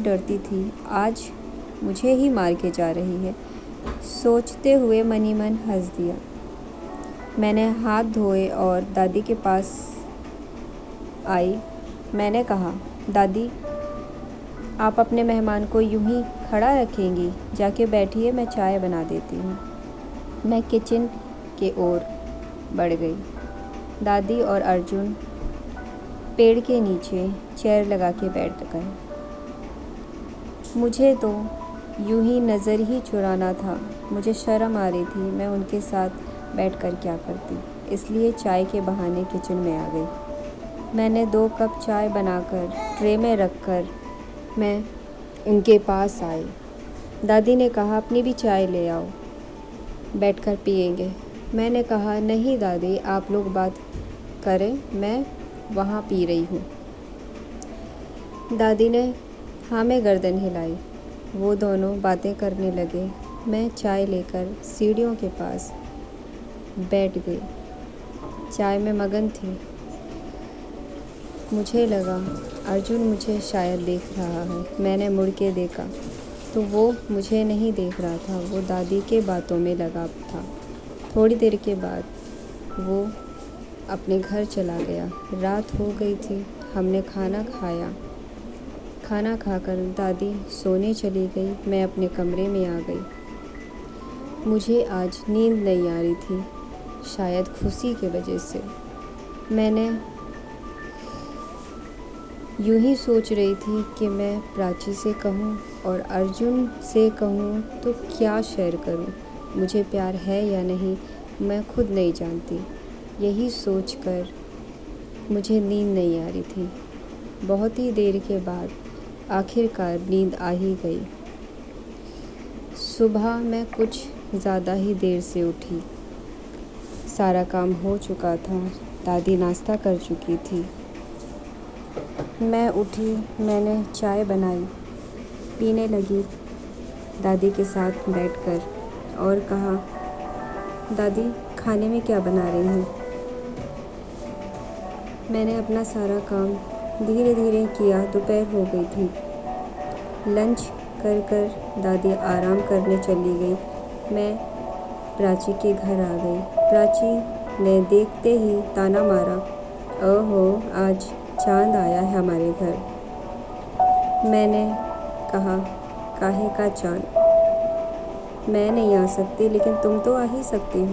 डरती थी, आज मुझे ही मार के जा रही है। सोचते हुए मन ही मन हंस दिया। मैंने हाथ धोए और दादी के पास आई। मैंने कहा, दादी, आप अपने मेहमान को यूं ही खड़ा रखेंगी? जाके बैठिए, मैं चाय बना देती हूँ। मैं किचन के ओर बढ़ गई। दादी और अर्जुन पेड़ के नीचे चेयर लगा के बैठ गए। मुझे तो यूं ही नज़र ही चुराना था। मुझे शर्म आ रही थी, मैं उनके साथ बैठकर क्या करती, इसलिए चाय के बहाने किचन में आ गई। मैंने 2 कप चाय बनाकर ट्रे में रखकर मैं उनके पास आई। दादी ने कहा, अपनी भी चाय ले आओ, बैठकर पिएंगे। मैंने कहा, नहीं दादी, आप लोग बात करें, मैं वहाँ पी रही हूँ। दादी ने हाँ में गर्दन हिलाई। वो दोनों बातें करने लगे। मैं चाय लेकर सीढ़ियों के पास बैठ गई। चाय में मगन थी। मुझे लगा अर्जुन मुझे शायद देख रहा है। मैंने मुड़ के देखा तो वो मुझे नहीं देख रहा था, वो दादी के बातों में लगा था। थोड़ी देर के बाद वो अपने घर चला गया। रात हो गई थी। हमने खाना खाया। खाना खाकर दादी सोने चली गई। मैं अपने कमरे में आ गई। मुझे आज नींद नहीं आ रही थी, शायद खुशी की वजह से। मैंने यूं ही सोच रही थी कि मैं प्राची से कहूँ और अर्जुन से कहूँ तो क्या शेयर करूँ। मुझे प्यार है या नहीं, मैं खुद नहीं जानती। यही सोचकर मुझे नींद नहीं आ रही थी। बहुत ही देर के बाद आखिरकार नींद आ ही गई। सुबह मैं कुछ ज़्यादा ही देर से उठी। सारा काम हो चुका था। दादी नाश्ता कर चुकी थी। मैं उठी, मैंने चाय बनाई, पीने लगी दादी के साथ बैठकर और कहा, दादी, खाने में क्या बना रही हैं? मैंने अपना सारा काम धीरे धीरे किया। दोपहर हो गई थी। लंच कर कर दादी आराम करने चली गई। मैं प्राची के घर आ गई। प्राची ने देखते ही ताना मारा, ओहो, आज चांद आया है हमारे घर। मैंने कहा, काहे का चांद? मैं नहीं आ सकती, लेकिन तुम तो आ ही सकती हो।